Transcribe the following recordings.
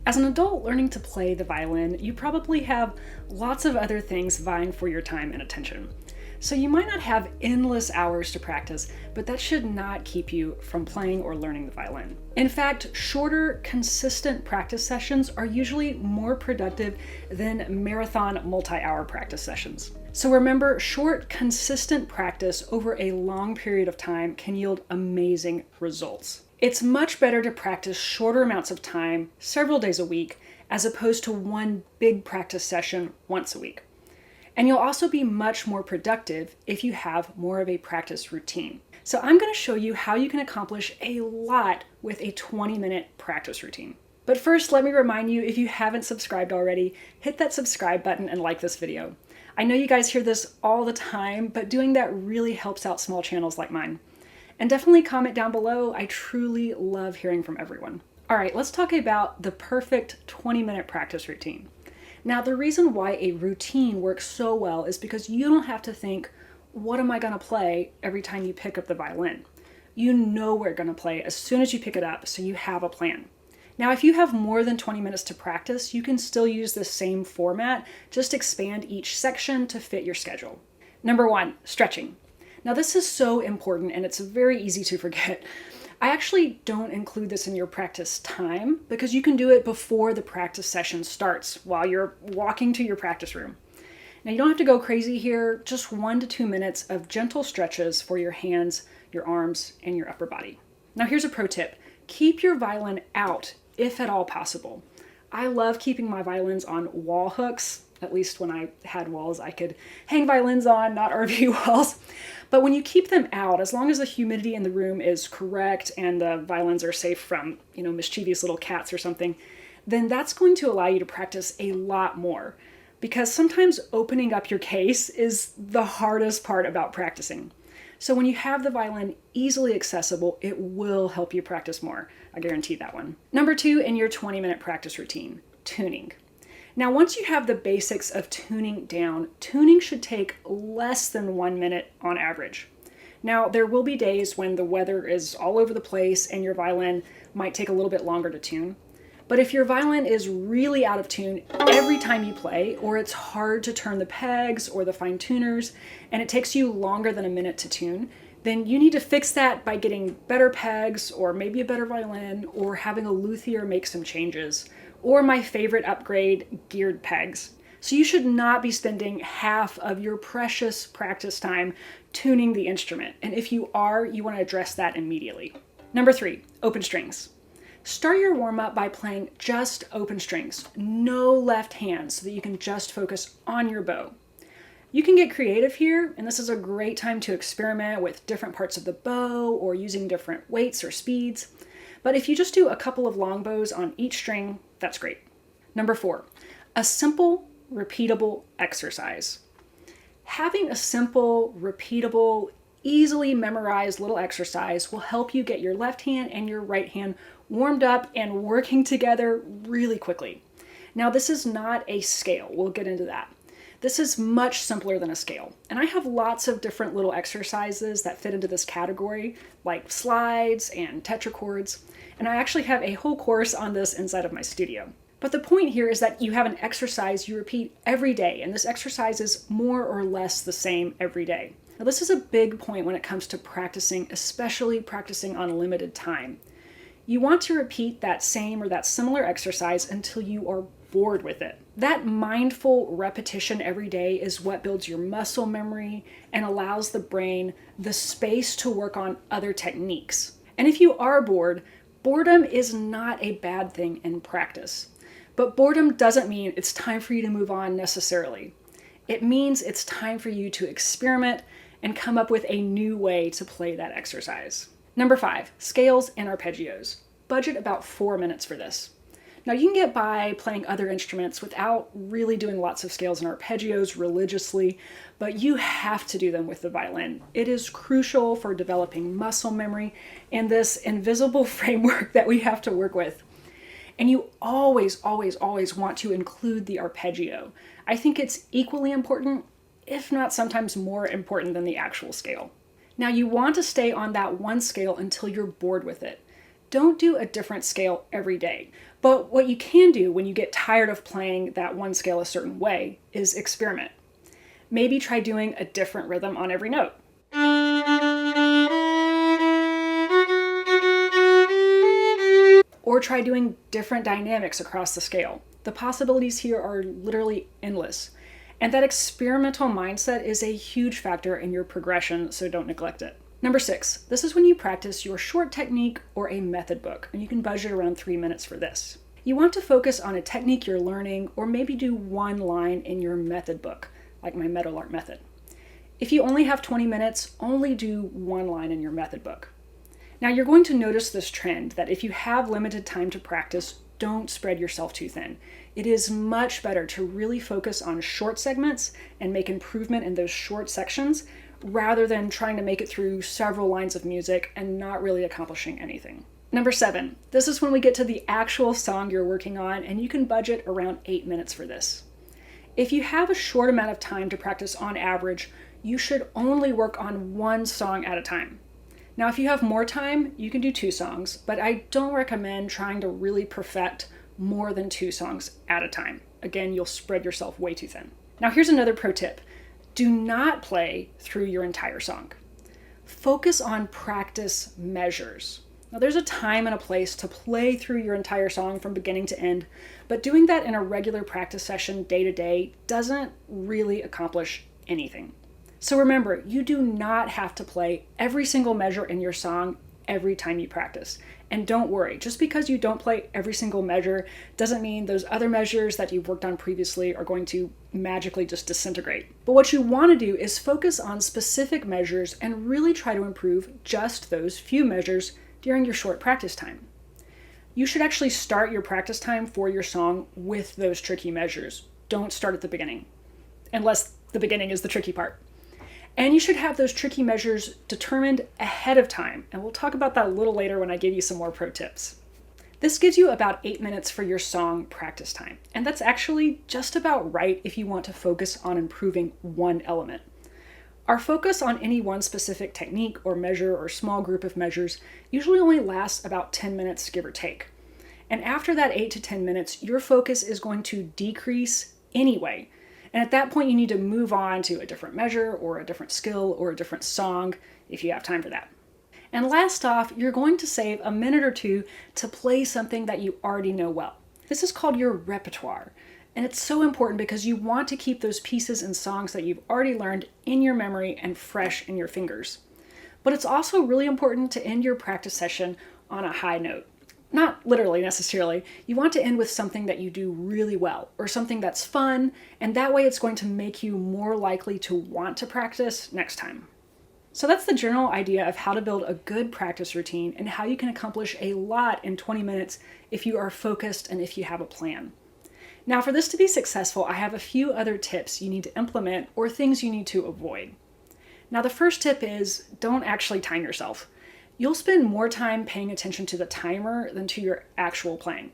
As an adult learning to play the violin, you probably have lots of other things vying for your time and attention. So you might not have endless hours to practice, but that should not keep you from playing or learning the violin. In fact, shorter, consistent practice sessions are usually more productive than marathon multi-hour practice sessions. So remember, short, consistent practice over a long period of time can yield amazing results. It's much better to practice shorter amounts of time, several days a week, as opposed to one big practice session once a week. And you'll also be much more productive if you have more of a practice routine. So I'm going to show you how you can accomplish a lot with a 20-minute practice routine. But first, let me remind you, if you haven't subscribed already, hit that subscribe button and like this video. I know you guys hear this all the time, but doing that really helps out small channels like mine. And definitely comment down below. I truly love hearing from everyone. All right, let's talk about the perfect 20-minute practice routine. Now, the reason why a routine works so well is because you don't have to think, what am I going to play every time you pick up the violin? You know where you're going to play as soon as you pick it up, so you have a plan. Now, if you have more than 20 minutes to practice, you can still use the same format, just expand each section to fit your schedule. Number 1, stretching. Now, this is so important and it's very easy to forget. I actually don't include this in your practice time because you can do it before the practice session starts while you're walking to your practice room. Now, you don't have to go crazy here, just 1 to 2 minutes of gentle stretches for your hands, your arms, and your upper body. Now, here's a pro tip. Keep your violin out if at all possible. I love keeping my violins on wall hooks. At least when I had walls I could hang violins on, not RV walls. But when you keep them out, as long as the humidity in the room is correct and the violins are safe from, mischievous little cats or something, then that's going to allow you to practice a lot more. Because sometimes opening up your case is the hardest part about practicing. So when you have the violin easily accessible, it will help you practice more. I guarantee that one. Number 2 in your 20-minute practice routine, tuning. Now, once you have the basics of tuning down, tuning should take less than 1 minute on average. Now, there will be days when the weather is all over the place and your violin might take a little bit longer to tune. But if your violin is really out of tune every time you play, or it's hard to turn the pegs or the fine tuners, and it takes you longer than a minute to tune, then you need to fix that by getting better pegs or maybe a better violin or having a luthier make some changes. Or my favorite upgrade, geared pegs. So you should not be spending half of your precious practice time tuning the instrument. And if you are, you want to address that immediately. Number 3, open strings. Start your warm-up by playing just open strings, no left hand, so that you can just focus on your bow. You can get creative here, and this is a great time to experiment with different parts of the bow or using different weights or speeds. But if you just do a couple of long bows on each string, that's great. Number 4, a simple, repeatable exercise. Having a simple, repeatable, easily memorized little exercise will help you get your left hand and your right hand warmed up and working together really quickly. Now, this is not a scale. We'll get into that. This is much simpler than a scale. And I have lots of different little exercises that fit into this category, like slides and tetrachords. And I actually have a whole course on this inside of my studio. But the point here is that you have an exercise you repeat every day, and this exercise is more or less the same every day. Now, this is a big point when it comes to practicing, especially practicing on limited time. You want to repeat that same or that similar exercise until you are bored with it. That mindful repetition every day is what builds your muscle memory and allows the brain the space to work on other techniques. And if you are bored, boredom is not a bad thing in practice. But boredom doesn't mean it's time for you to move on necessarily. It means it's time for you to experiment and come up with a new way to play that exercise. Number 5, scales and arpeggios. Budget about 4 minutes for this. Now, you can get by playing other instruments without really doing lots of scales and arpeggios religiously, but you have to do them with the violin. It is crucial for developing muscle memory and this invisible framework that we have to work with. And you always, always, always want to include the arpeggio. I think it's equally important, if not sometimes more important than the actual scale. Now, you want to stay on that one scale until you're bored with it. Don't do a different scale every day. But what you can do when you get tired of playing that one scale a certain way is experiment. Maybe try doing a different rhythm on every note. Or try doing different dynamics across the scale. The possibilities here are literally endless. And that experimental mindset is a huge factor in your progression, so don't neglect it. Number 6, this is when you practice your short technique or a method book, and you can budget around 3 minutes for this. You want to focus on a technique you're learning, or maybe do one line in your method book, like my Meadowlark method. If you only have 20 minutes, only do one line in your method book. Now you're going to notice this trend that if you have limited time to practice, don't spread yourself too thin. It is much better to really focus on short segments and make improvement in those short sections rather than trying to make it through several lines of music and not really accomplishing anything. Number 7, this is when we get to the actual song you're working on, and you can budget around 8 minutes for this. If you have a short amount of time to practice on average, you should only work on one song at a time. Now, if you have more time, you can do 2 songs, but I don't recommend trying to really perfect more than 2 songs at a time. Again, you'll spread yourself way too thin. Now, here's another pro tip. Do not play through your entire song. Focus on practice measures. Now, there's a time and a place to play through your entire song from beginning to end, but doing that in a regular practice session day to day doesn't really accomplish anything. So remember, you do not have to play every single measure in your song every time you practice. And don't worry, just because you don't play every single measure doesn't mean those other measures that you've worked on previously are going to magically just disintegrate. But what you want to do is focus on specific measures and really try to improve just those few measures during your short practice time. You should actually start your practice time for your song with those tricky measures. Don't start at the beginning, unless the beginning is the tricky part. And you should have those tricky measures determined ahead of time. And we'll talk about that a little later when I give you some more pro tips. This gives you about 8 minutes for your song practice time. And that's actually just about right if you want to focus on improving one element. Our focus on any one specific technique or measure or small group of measures usually only lasts about 10 minutes, give or take. And after that 8 to 10 minutes, your focus is going to decrease anyway. And at that point, you need to move on to a different measure or a different skill or a different song if you have time for that. And last off, you're going to save a minute or two to play something that you already know well. This is called your repertoire. And it's so important because you want to keep those pieces and songs that you've already learned in your memory and fresh in your fingers. But it's also really important to end your practice session on a high note. Not literally necessarily. You want to end with something that you do really well or something that's fun, and that way it's going to make you more likely to want to practice next time. So that's the general idea of how to build a good practice routine and how you can accomplish a lot in 20 minutes if you are focused and if you have a plan. Now, for this to be successful, I have a few other tips you need to implement or things you need to avoid. Now, the first tip is don't actually time yourself. You'll spend more time paying attention to the timer than to your actual playing.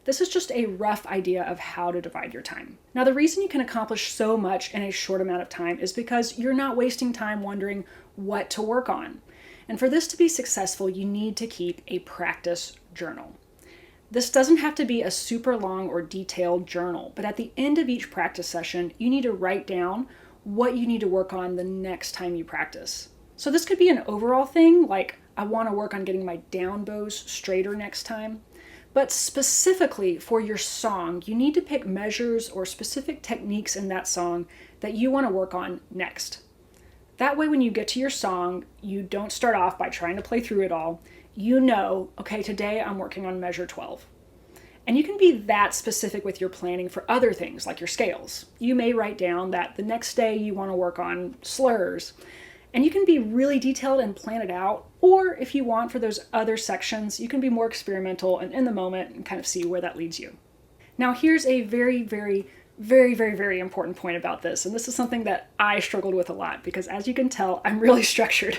This is just a rough idea of how to divide your time. Now, the reason you can accomplish so much in a short amount of time is because you're not wasting time wondering what to work on. And for this to be successful, you need to keep a practice journal. This doesn't have to be a super long or detailed journal, but at the end of each practice session, you need to write down what you need to work on the next time you practice. So this could be an overall thing, like I want to work on getting my down bows straighter next time. But specifically for your song, you need to pick measures or specific techniques in that song that you want to work on next. That way when you get to your song, you don't start off by trying to play through it all. You know, okay, today I'm working on measure 12. And you can be that specific with your planning for other things like your scales. You may write down that the next day you want to work on slurs. And you can be really detailed and plan it out. Or if you want for those other sections, you can be more experimental and in the moment and kind of see where that leads you. Now here's a very important point about this. And this is something that I struggled with a lot because as you can tell, I'm really structured.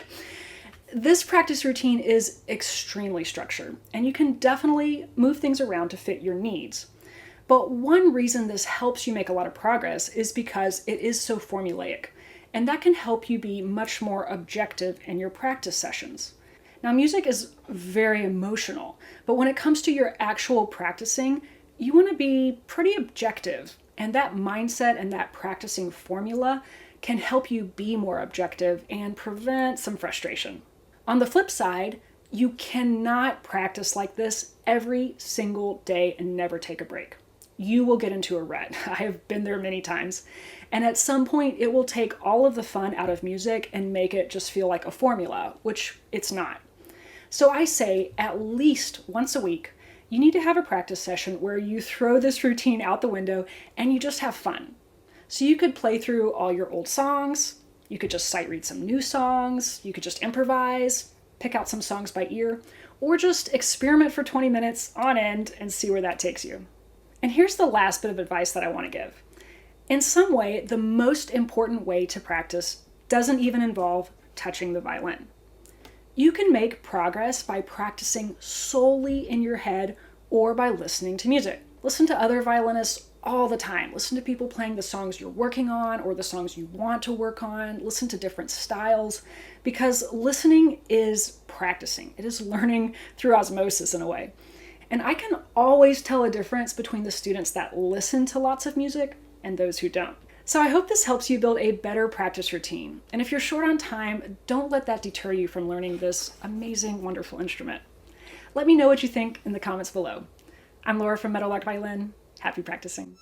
This practice routine is extremely structured, and you can definitely move things around to fit your needs. But one reason this helps you make a lot of progress is because it is so formulaic, and that can help you be much more objective in your practice sessions. Now, music is very emotional, but when it comes to your actual practicing, you want to be pretty objective. And that mindset and that practicing formula can help you be more objective and prevent some frustration. On the flip side, you cannot practice like this every single day and never take a break. You will get into a rut. I have been there many times. And at some point, it will take all of the fun out of music and make it just feel like a formula, which it's not. So I say at least once a week, you need to have a practice session where you throw this routine out the window and you just have fun. So you could play through all your old songs, you could just sight read some new songs, you could just improvise, pick out some songs by ear, or just experiment for 20 minutes on end and see where that takes you. And here's the last bit of advice that I want to give. In some way, the most important way to practice doesn't even involve touching the violin. You can make progress by practicing solely in your head or by listening to music. Listen to other violinists all the time. Listen to people playing the songs you're working on or the songs you want to work on. Listen to different styles, because listening is practicing. It is learning through osmosis in a way. And I can always tell a difference between the students that listen to lots of music and those who don't. So I hope this helps you build a better practice routine. And if you're short on time, don't let that deter you from learning this amazing, wonderful instrument. Let me know what you think in the comments below. I'm Laura from Meadowlark Violin. Happy practicing.